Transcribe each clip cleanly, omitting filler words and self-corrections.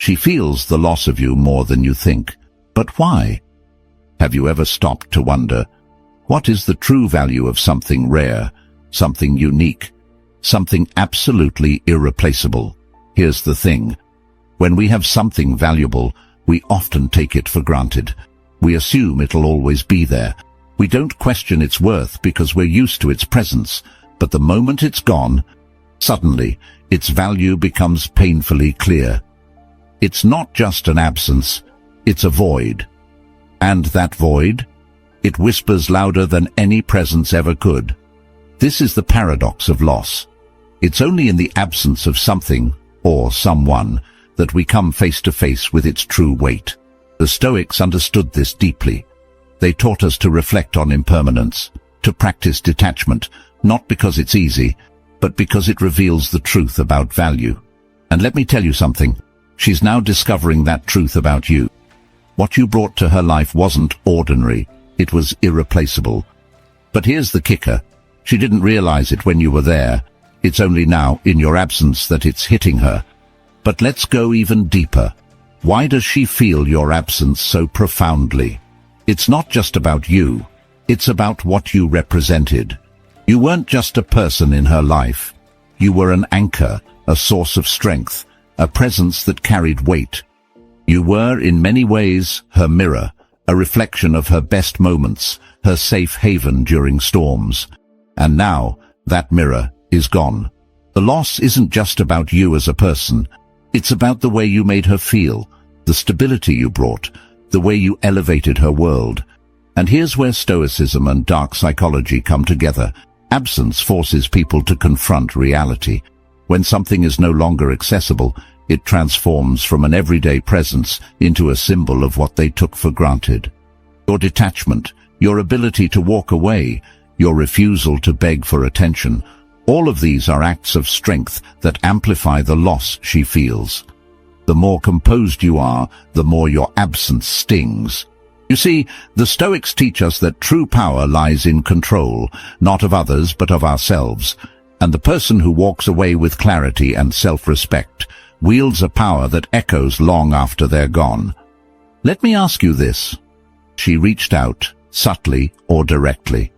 She feels the loss of you more than you think. But why? Have you ever stopped to wonder, what is the true value of something rare, something unique, something absolutely irreplaceable? Here's the thing. When we have something valuable, we often take it for granted. We assume it'll always be there. We don't question its worth because we're used to its presence. But the moment it's gone, suddenly, its value becomes painfully clear. It's not just an absence, it's a void. And that void? It whispers louder than any presence ever could. This is the paradox of loss. It's only in the absence of something, or someone, that we come face to face with its true weight. The Stoics understood this deeply. They taught us to reflect on impermanence, to practice detachment, not because it's easy, but because it reveals the truth about value. And let me tell you something, she's now discovering that truth about you. What you brought to her life wasn't ordinary, it was irreplaceable. But here's the kicker, she didn't realize it when you were there. It's only now, in your absence, that it's hitting her. But let's go even deeper. Why does she feel your absence so profoundly? It's not just about you, it's about what you represented. You weren't just a person in her life. You were an anchor, a source of strength, a presence that carried weight. You were, in many ways, her mirror, a reflection of her best moments, her safe haven during storms. And now, that mirror is gone. The loss isn't just about you as a person. It's about the way you made her feel, the stability you brought, the way you elevated her world. And here's where Stoicism and dark psychology come together. Absence forces people to confront reality. When something is no longer accessible, it transforms from an everyday presence into a symbol of what they took for granted. Your detachment, your ability to walk away, your refusal to beg for attention, all of these are acts of strength that amplify the loss she feels. The more composed you are, the more your absence stings. You see, the Stoics teach us that true power lies in control, not of others but of ourselves, and the person who walks away with clarity and self-respect wields a power that echoes long after they're gone. Let me ask you this. She reached out, subtly or directly.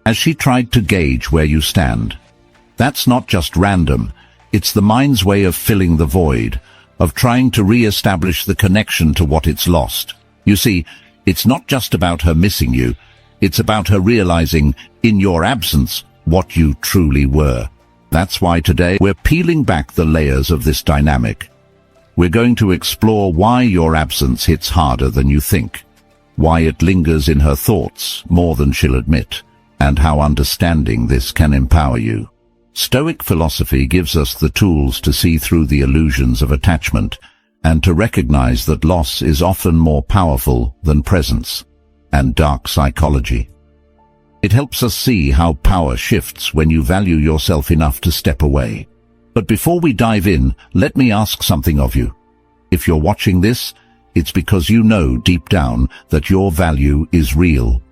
Has she tried to gauge where you stand? That's not just random, it's the mind's way of filling the void, of trying to re-establish the connection to what it's lost. You see, it's not just about her missing you, it's about her realizing, in your absence, what you truly were. That's why today we're peeling back the layers of this dynamic. We're going to explore why your absence hits harder than you think, why it lingers in her thoughts more than she'll admit, and how understanding this can empower you. Stoic philosophy gives us the tools to see through the illusions of attachment and to recognize that loss is often more powerful than presence, and dark psychology. It helps us see how power shifts when you value yourself enough to step away. But before we dive in, let me ask something of you. If you're watching this, it's because you know deep down that your value is real.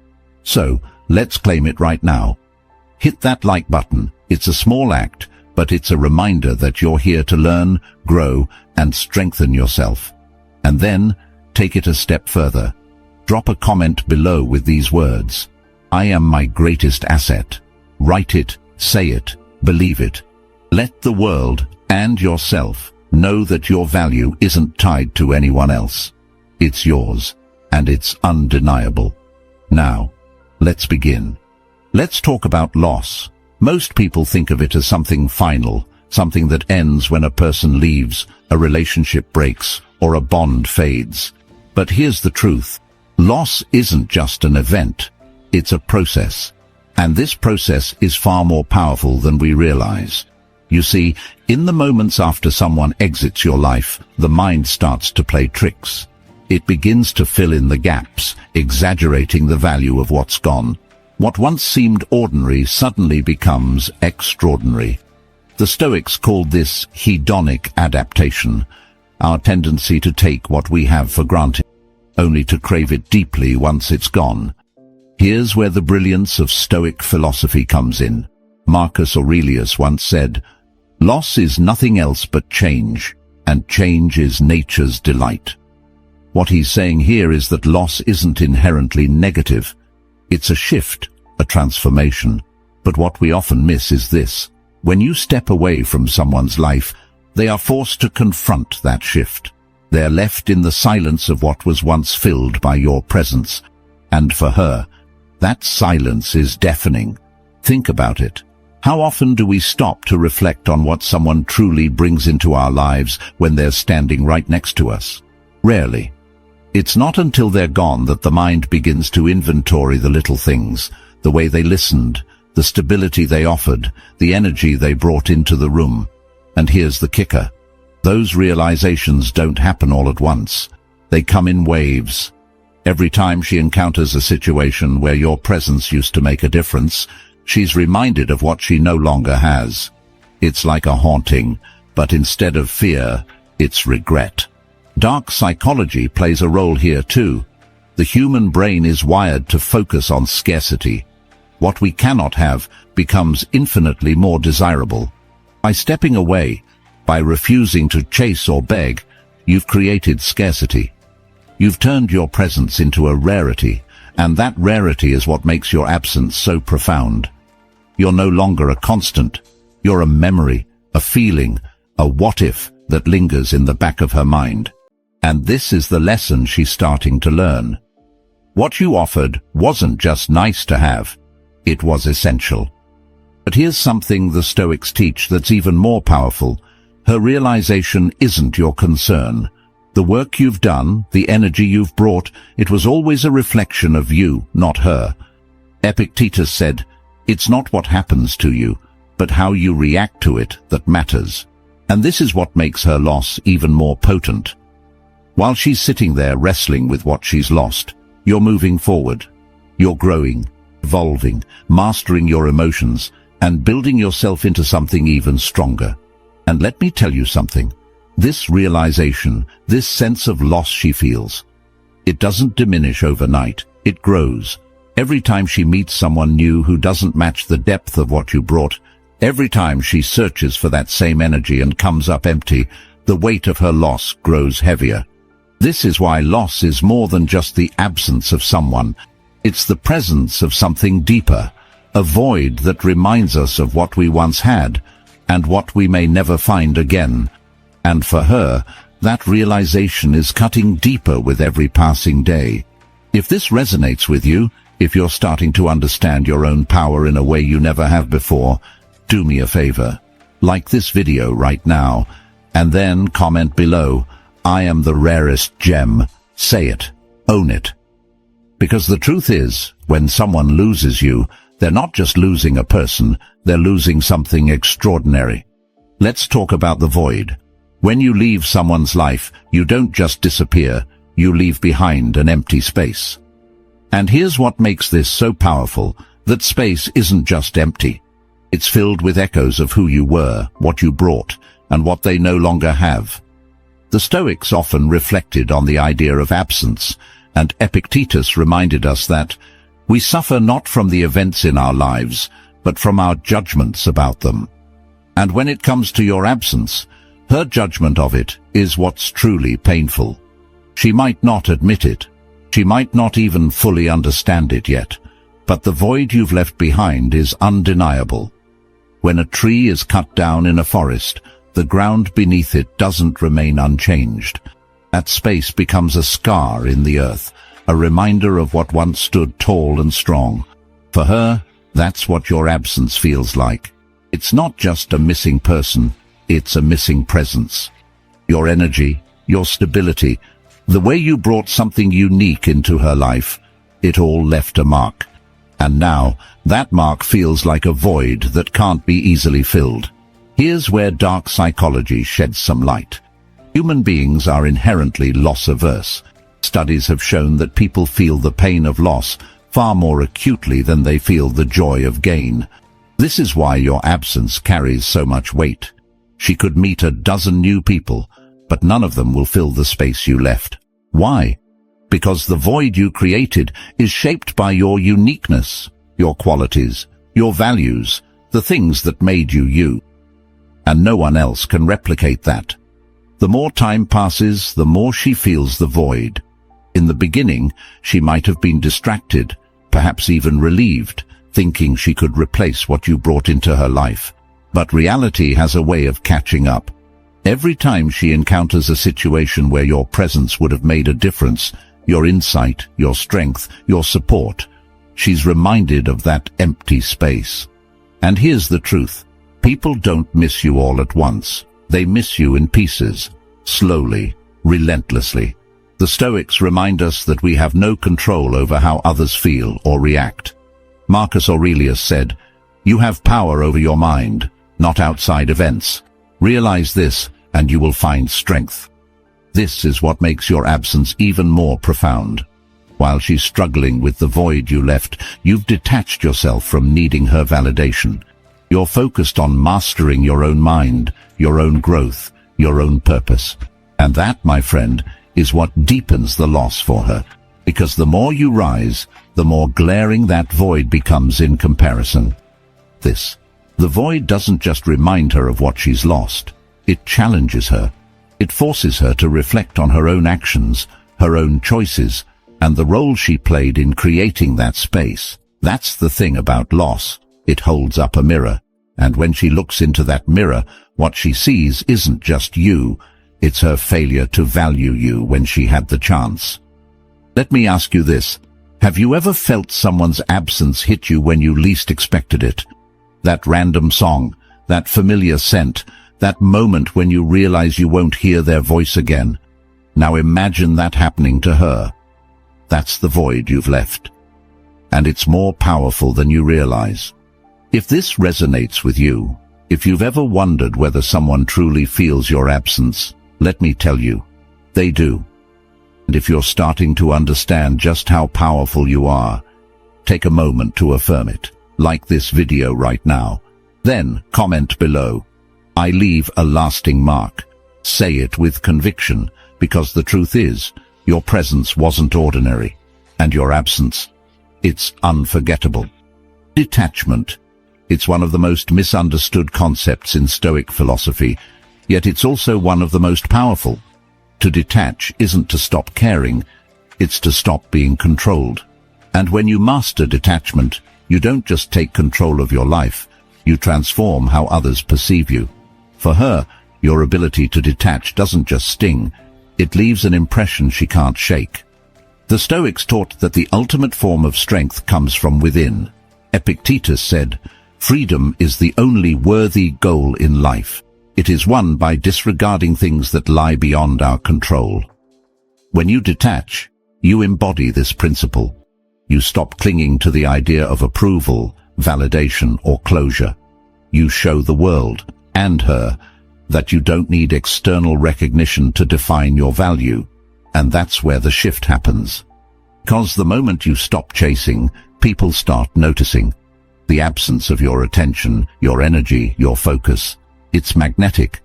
So, let's claim it right now. Hit that like button. It's a small act, but it's a reminder that you're here to learn, grow, and strengthen yourself. And then, take it a step further. Drop a comment below with these words. I am my greatest asset. Write it, say it, believe it. Let the world, and yourself, know that your value isn't tied to anyone else. It's yours, and it's undeniable. Now, let's begin. Let's talk about loss. Most people think of it as something final, something that ends when a person leaves, a relationship breaks, or a bond fades. But here's the truth. Loss isn't just an event. It's a process. And this process is far more powerful than we realize. You see, in the moments after someone exits your life, the mind starts to play tricks. It begins to fill in the gaps, exaggerating the value of what's gone. What once seemed ordinary suddenly becomes extraordinary. The Stoics called this hedonic adaptation, our tendency to take what we have for granted, only to crave it deeply once it's gone. Here's where the brilliance of Stoic philosophy comes in. Marcus Aurelius once said, "Loss is nothing else but change, and change is nature's delight. What he's saying here is that loss isn't inherently negative. It's a shift, a transformation. But what we often miss is this. When you step away from someone's life, they are forced to confront that shift. They're left in the silence of what was once filled by your presence. And for her, that silence is deafening. Think about it. How often do we stop to reflect on what someone truly brings into our lives when they're standing right next to us? Rarely. It's not until they're gone that the mind begins to inventory the little things, the way they listened, the stability they offered, the energy they brought into the room. And here's the kicker. Those realizations don't happen all at once. They come in waves. Every time she encounters a situation where your presence used to make a difference, she's reminded of what she no longer has. It's like a haunting, but instead of fear, it's regret. Dark psychology plays a role here too. The human brain is wired to focus on scarcity. What we cannot have becomes infinitely more desirable. By stepping away, by refusing to chase or beg, you've created scarcity. You've turned your presence into a rarity, and that rarity is what makes your absence so profound. You're no longer a constant. You're a memory, a feeling, a what-if that lingers in the back of her mind. And this is the lesson she's starting to learn. What you offered wasn't just nice to have. It was essential. But here's something the Stoics teach that's even more powerful. Her realization isn't your concern. The work you've done, the energy you've brought, it was always a reflection of you, not her. Epictetus said, "It's not what happens to you, but how you react to it that matters." And this is what makes her loss even more potent. While she's sitting there wrestling with what she's lost, you're moving forward. You're growing, evolving, mastering your emotions, and building yourself into something even stronger. And let me tell you something. This realization, this sense of loss she feels, it doesn't diminish overnight. It grows. Every time she meets someone new who doesn't match the depth of what you brought, every time she searches for that same energy and comes up empty, the weight of her loss grows heavier. This is why loss is more than just the absence of someone. It's the presence of something deeper, a void that reminds us of what we once had and what we may never find again. And for her, that realization is cutting deeper with every passing day. If this resonates with you, if you're starting to understand your own power in a way you never have before, do me a favor. Like this video right now, and then comment below, "I am the rarest gem." Say it. Own it. Because the truth is, when someone loses you, they're not just losing a person, they're losing something extraordinary. Let's talk about the void. When you leave someone's life, you don't just disappear, you leave behind an empty space. And here's what makes this so powerful, that space isn't just empty. It's filled with echoes of who you were, what you brought, and what they no longer have. The Stoics often reflected on the idea of absence, and Epictetus reminded us that we suffer not from the events in our lives, but from our judgments about them. And when it comes to your absence, her judgment of it is what's truly painful. She might not admit it. She might not even fully understand it yet, but the void you've left behind is undeniable. When a tree is cut down in a forest, the ground beneath it doesn't remain unchanged. That space becomes a scar in the earth, a reminder of what once stood tall and strong. For her, that's what your absence feels like. It's not just a missing person, it's a missing presence. Your energy, your stability, the way you brought something unique into her life, it all left a mark. And now, that mark feels like a void that can't be easily filled. Here's where dark psychology sheds some light. Human beings are inherently loss-averse. Studies have shown that people feel the pain of loss far more acutely than they feel the joy of gain. This is why your absence carries so much weight. She could meet a dozen new people, but none of them will fill the space you left. Why? Because the void you created is shaped by your uniqueness, your qualities, your values, the things that made you you. And no one else can replicate that. The more time passes, the more she feels the void. In the beginning, she might have been distracted, perhaps even relieved, thinking she could replace what you brought into her life. But reality has a way of catching up. Every time she encounters a situation where your presence would have made a difference, your insight, your strength, your support, she's reminded of that empty space. And here's the truth. People don't miss you all at once. They miss you in pieces, slowly, relentlessly. The Stoics remind us that we have no control over how others feel or react. Marcus Aurelius said, "You have power over your mind, not outside events. Realize this, and you will find strength." This is what makes your absence even more profound. While she's struggling with the void you left, you've detached yourself from needing her validation. You're focused on mastering your own mind, your own growth, your own purpose. And that, my friend, is what deepens the loss for her. Because the more you rise, the more glaring that void becomes in comparison. The void doesn't just remind her of what she's lost. It challenges her. It forces her to reflect on her own actions, her own choices, and the role she played in creating that space. That's the thing about loss. It holds up a mirror, and when she looks into that mirror, what she sees isn't just you, it's her failure to value you when she had the chance. Let me ask you this. Have you ever felt someone's absence hit you when you least expected it? That random song, that familiar scent, that moment when you realize you won't hear their voice again. Now imagine that happening to her. That's the void you've left. And it's more powerful than you realize. If this resonates with you, if you've ever wondered whether someone truly feels your absence, let me tell you, they do. And if you're starting to understand just how powerful you are, take a moment to affirm it. Like this video right now. Then comment below. I leave a lasting mark. Say it with conviction, because the truth is, your presence wasn't ordinary, and your absence, it's unforgettable. Detachment. It's one of the most misunderstood concepts in Stoic philosophy, yet it's also one of the most powerful. To detach isn't to stop caring, it's to stop being controlled. And when you master detachment, you don't just take control of your life, you transform how others perceive you. For her, your ability to detach doesn't just sting, it leaves an impression she can't shake. The Stoics taught that the ultimate form of strength comes from within. Epictetus said, "Freedom is the only worthy goal in life. It is won by disregarding things that lie beyond our control." When you detach, you embody this principle. You stop clinging to the idea of approval, validation, or closure. You show the world, and her, that you don't need external recognition to define your value. And that's where the shift happens. Because the moment you stop chasing, people start noticing. The absence of your attention, your energy, your focus, it's magnetic.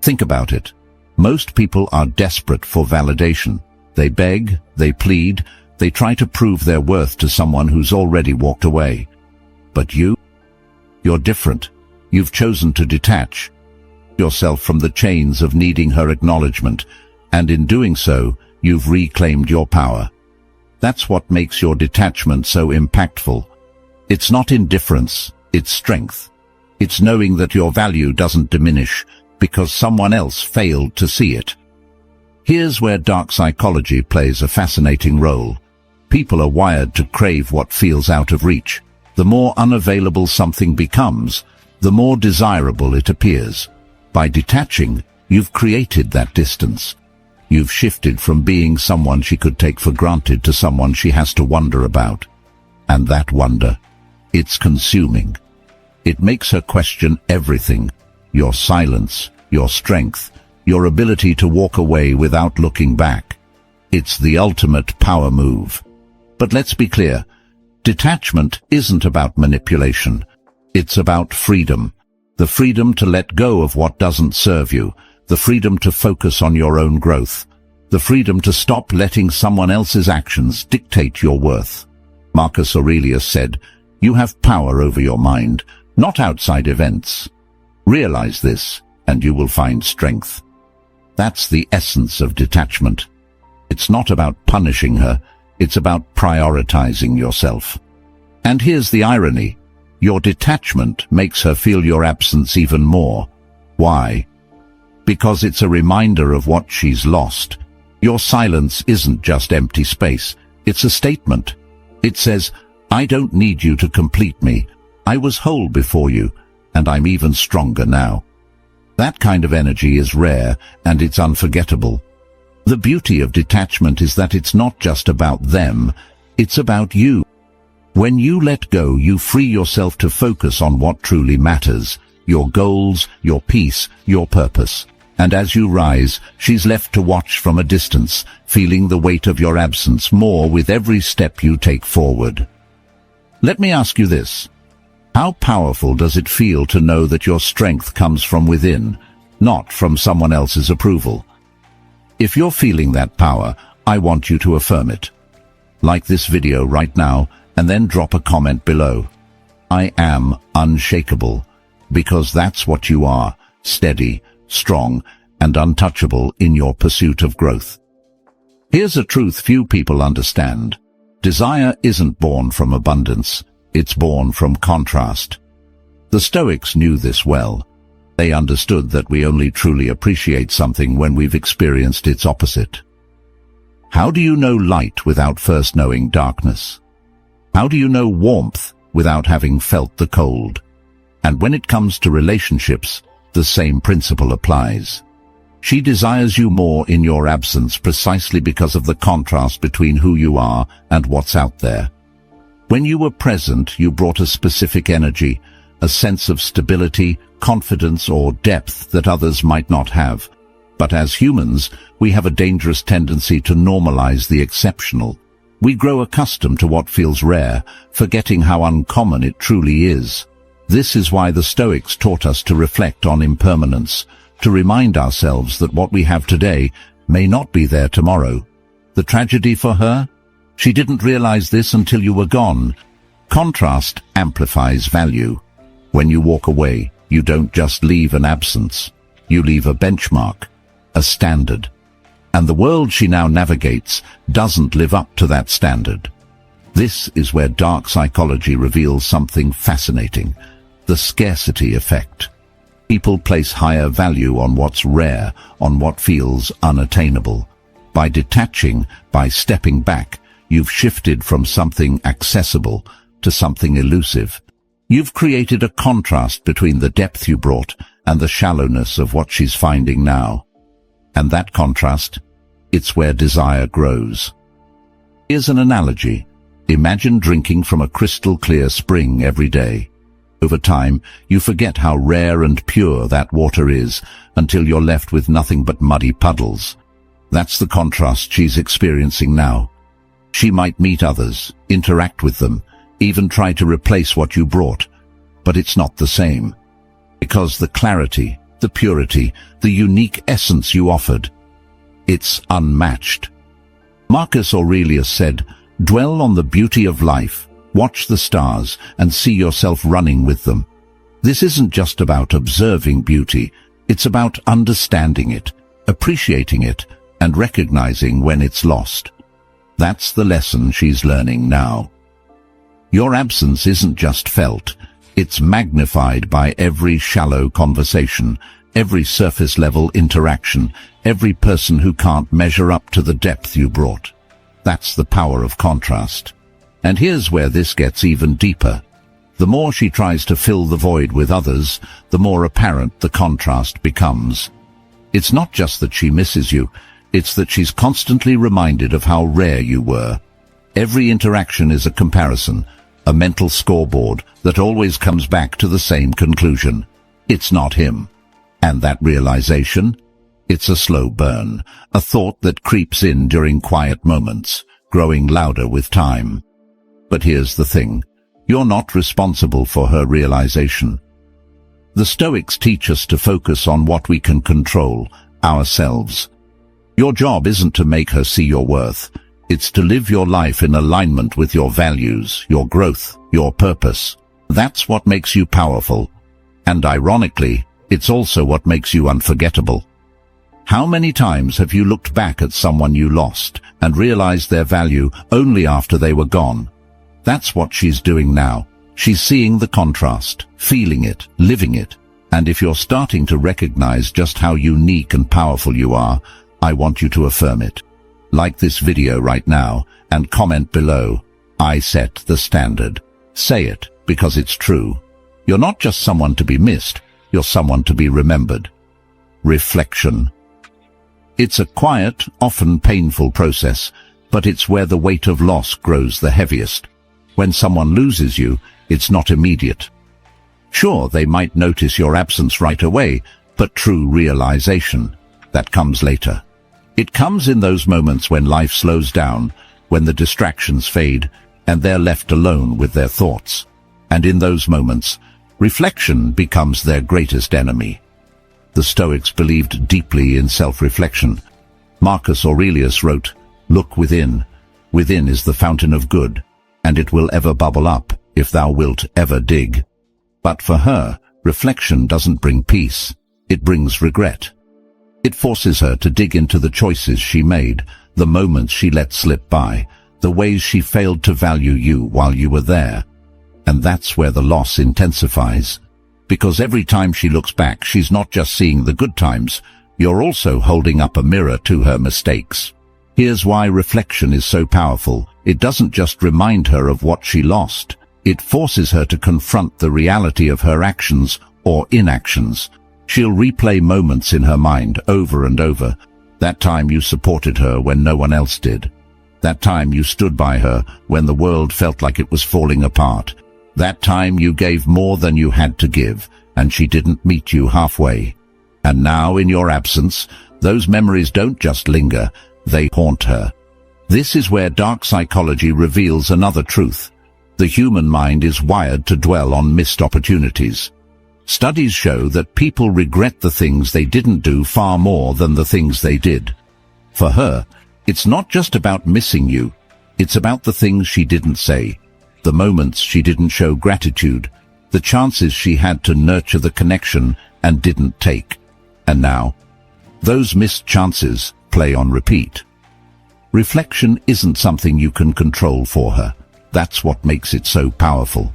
Think about it. Most people are desperate for validation. They beg, they plead, they try to prove their worth to someone who's already walked away. But you're different. You've chosen to detach yourself from the chains of needing her acknowledgement, and in doing so, you've reclaimed your power. That's what makes your detachment so impactful. It's not indifference, it's strength. It's knowing that your value doesn't diminish because someone else failed to see it. Here's where dark psychology plays a fascinating role. People are wired to crave what feels out of reach. The more unavailable something becomes, the more desirable it appears. By detaching, you've created that distance. You've shifted from being someone she could take for granted to someone she has to wonder about. And that wonder, it's consuming. It makes her question everything. Your silence, your strength, your ability to walk away without looking back. It's the ultimate power move. But let's be clear, detachment isn't about manipulation. It's about freedom. The freedom to let go of what doesn't serve you. The freedom to focus on your own growth. The freedom to stop letting someone else's actions dictate your worth. Marcus Aurelius said, "You have power over your mind, not outside events. Realize this, and you will find strength." That's the essence of detachment. It's not about punishing her, it's about prioritizing yourself. And here's the irony. Your detachment makes her feel your absence even more. Why? Because it's a reminder of what she's lost. Your silence isn't just empty space, it's a statement. It says, I don't need you to complete me. I was whole before you, and I'm even stronger now. That kind of energy is rare, and it's unforgettable. The beauty of detachment is that it's not just about them, it's about you. When you let go, you free yourself to focus on what truly matters, your goals, your peace, your purpose. And as you rise, she's left to watch from a distance, feeling the weight of your absence more with every step you take forward. Let me ask you this. How powerful does it feel to know that your strength comes from within, not from someone else's approval? If you're feeling that power, I want you to affirm it. Like this video right now, and then drop a comment below. I am unshakable, because that's what you are, steady, strong, and untouchable in your pursuit of growth. Here's a truth few people understand. Desire isn't born from abundance, it's born from contrast. The Stoics knew this well. They understood that we only truly appreciate something when we've experienced its opposite. How do you know light without first knowing darkness? How do you know warmth without having felt the cold? And when it comes to relationships, the same principle applies. She desires you more in your absence precisely because of the contrast between who you are and what's out there. When you were present, you brought a specific energy, a sense of stability, confidence, or depth that others might not have. But as humans, we have a dangerous tendency to normalize the exceptional. We grow accustomed to what feels rare, forgetting how uncommon it truly is. This is why the Stoics taught us to reflect on impermanence, to remind ourselves that what we have today may not be there tomorrow. The tragedy for her? She didn't realize this until you were gone. Contrast amplifies value. When you walk away, you don't just leave an absence. You leave a benchmark, a standard. And the world she now navigates doesn't live up to that standard. This is where dark psychology reveals something fascinating, the scarcity effect. People place higher value on what's rare, on what feels unattainable. By detaching, by stepping back, you've shifted from something accessible to something elusive. You've created a contrast between the depth you brought and the shallowness of what she's finding now. And that contrast, it's where desire grows. Here's an analogy. Imagine drinking from a crystal-clear spring every day. Over time, you forget how rare and pure that water is until you're left with nothing but muddy puddles. That's the contrast she's experiencing now. She might meet others, interact with them, even try to replace what you brought, but it's not the same. Because the clarity, the purity, the unique essence you offered, it's unmatched. Marcus Aurelius said, "Dwell on the beauty of life, watch the stars, and see yourself running with them." This isn't just about observing beauty, it's about understanding it, appreciating it, and recognizing when it's lost. That's the lesson she's learning now. Your absence isn't just felt, it's magnified by every shallow conversation, every surface-level interaction, every person who can't measure up to the depth you brought. That's the power of contrast. And here's where this gets even deeper. The more she tries to fill the void with others, the more apparent the contrast becomes. It's not just that she misses you, it's that she's constantly reminded of how rare you were. Every interaction is a comparison, a mental scoreboard that always comes back to the same conclusion. It's not him. And that realization? It's a slow burn, a thought that creeps in during quiet moments, growing louder with time. But here's the thing. You're not responsible for her realization. The Stoics teach us to focus on what we can control, ourselves. Your job isn't to make her see your worth. It's to live your life in alignment with your values, your growth, your purpose. That's what makes you powerful. And ironically, it's also what makes you unforgettable. How many times have you looked back at someone you lost and realized their value only after they were gone? That's what she's doing now. She's seeing the contrast, feeling it, living it. And if you're starting to recognize just how unique and powerful you are, I want you to affirm it. Like this video right now and comment below, I set the standard. Say it, because it's true. You're not just someone to be missed, you're someone to be remembered. Reflection. It's a quiet, often painful process, but it's where the weight of loss grows the heaviest. When someone loses you, it's not immediate. Sure, they might notice your absence right away, but true realization, that comes later. It comes in those moments when life slows down, when the distractions fade, and they're left alone with their thoughts. And in those moments, reflection becomes their greatest enemy. The Stoics believed deeply in self-reflection. Marcus Aurelius wrote, "Look within. Within is the fountain of good, and it will ever bubble up, if thou wilt ever dig." But for her, reflection doesn't bring peace. It brings regret. It forces her to dig into the choices she made, the moments she let slip by, the ways she failed to value you while you were there. And that's where the loss intensifies. Because every time she looks back, she's not just seeing the good times, you're also holding up a mirror to her mistakes. Here's why reflection is so powerful. It doesn't just remind her of what she lost. It forces her to confront the reality of her actions or inactions. She'll replay moments in her mind over and over. That time you supported her when no one else did. That time you stood by her when the world felt like it was falling apart. That time you gave more than you had to give, and she didn't meet you halfway. And now, in your absence, those memories don't just linger, they haunt her. This is where dark psychology reveals another truth. The human mind is wired to dwell on missed opportunities. Studies show that people regret the things they didn't do far more than the things they did. For her, it's not just about missing you, it's about the things she didn't say, the moments she didn't show gratitude, the chances she had to nurture the connection and didn't take. And now, those missed chances play on repeat. Reflection isn't something you can control for her. That's what makes it so powerful.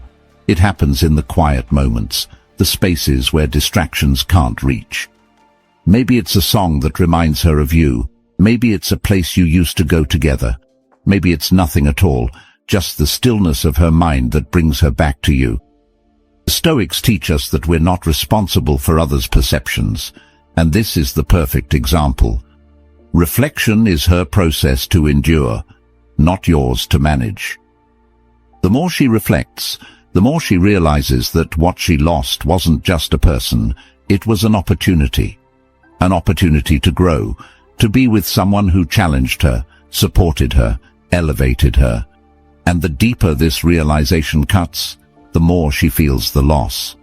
It happens in the quiet moments, the spaces where distractions can't reach. Maybe it's a song that reminds her of you. Maybe it's a place you used to go together. Maybe it's nothing at all, just the stillness of her mind that brings her back to you. The Stoics teach us that we're not responsible for others' perceptions, and this is the perfect example. Reflection is her process to endure, not yours to manage. The more she reflects, the more she realizes that what she lost wasn't just a person, it was an opportunity. An opportunity to grow, to be with someone who challenged her, supported her, elevated her. And the deeper this realization cuts, the more she feels the loss.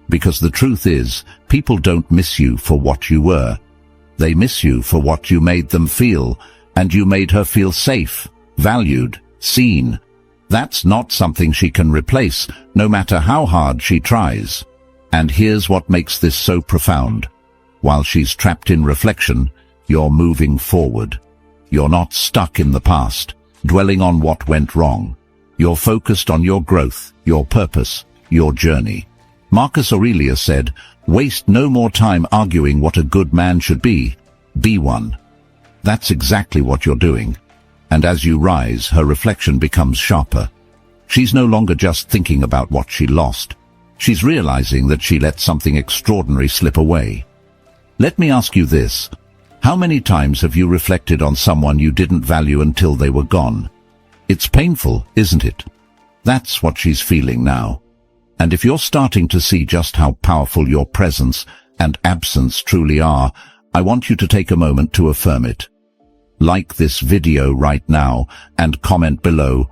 Because the truth is, people don't miss you for what you were. They miss you for what you made them feel, and you made her feel safe, valued, seen. That's not something she can replace, no matter how hard she tries. And here's what makes this so profound. While she's trapped in reflection, you're moving forward. You're not stuck in the past, dwelling on what went wrong. You're focused on your growth, your purpose, your journey. Marcus Aurelius said, "Waste no more time arguing what a good man should be one." That's exactly what you're doing. And as you rise, her reflection becomes sharper. She's no longer just thinking about what she lost. She's realizing that she let something extraordinary slip away. Let me ask you this. How many times have you reflected on someone you didn't value until they were gone? It's painful, isn't it? That's what she's feeling now. And if you're starting to see just how powerful your presence and absence truly are, I want you to take a moment to affirm it. Like this video right now and comment below,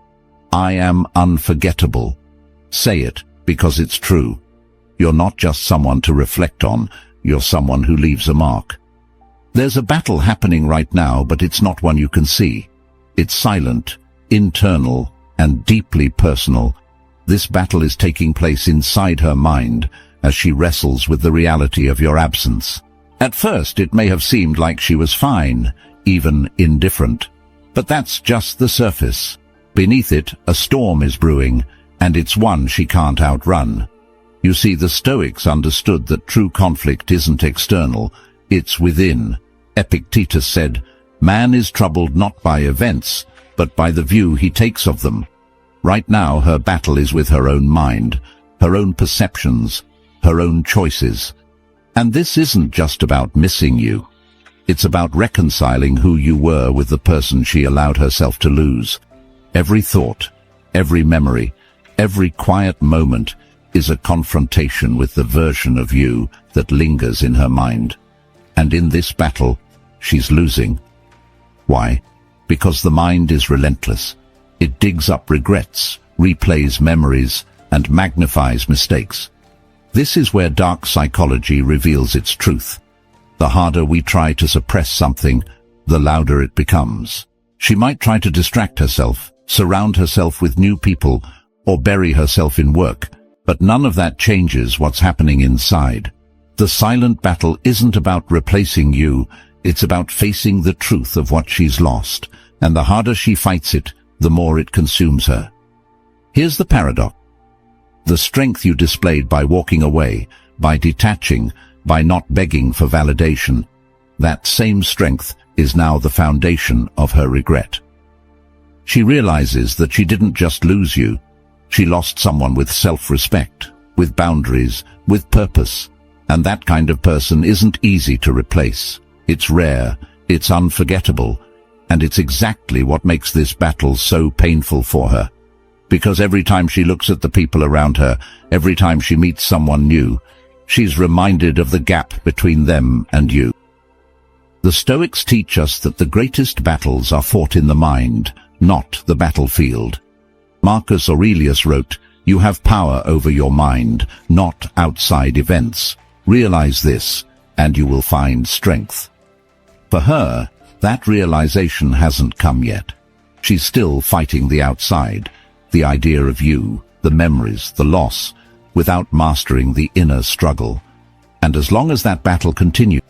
"I am unforgettable." Say it, because it's true. You're not just someone to reflect on, you're someone who leaves a mark. There's a battle happening right now, but it's not one you can see. It's silent, internal, and deeply personal. This battle is taking place inside her mind as she wrestles with the reality of your absence. At first it may have seemed like she was fine, even indifferent. But that's just the surface. Beneath it, a storm is brewing, and it's one she can't outrun. You see, the Stoics understood that true conflict isn't external, it's within. Epictetus said, "Man is troubled not by events, but by the view he takes of them." Right now her battle is with her own mind, her own perceptions, her own choices. And this isn't just about missing you. It's about reconciling who you were with the person she allowed herself to lose. Every thought, every memory, every quiet moment is a confrontation with the version of you that lingers in her mind. And in this battle, she's losing. Why? Because the mind is relentless. It digs up regrets, replays memories, and magnifies mistakes. This is where dark psychology reveals its truth. The harder we try to suppress something, the louder it becomes. She might try to distract herself, surround herself with new people, or bury herself in work, but none of that changes what's happening inside. The silent battle isn't about replacing you, it's about facing the truth of what she's lost, and the harder she fights it, the more it consumes her. Here's the paradox. The strength you displayed by walking away, by detaching, by not begging for validation, that same strength is now the foundation of her regret. She realizes that she didn't just lose you, she lost someone with self-respect, with boundaries, with purpose, and that kind of person isn't easy to replace. It's rare, it's unforgettable, and it's exactly what makes this battle so painful for her. Because every time she looks at the people around her, every time she meets someone new, she's reminded of the gap between them and you. The Stoics teach us that the greatest battles are fought in the mind, not the battlefield. Marcus Aurelius wrote, "You have power over your mind, not outside events. Realize this, and you will find strength." For her, that realization hasn't come yet. She's still fighting the outside, the idea of you, the memories, the loss, without mastering the inner struggle. And as long as that battle continues,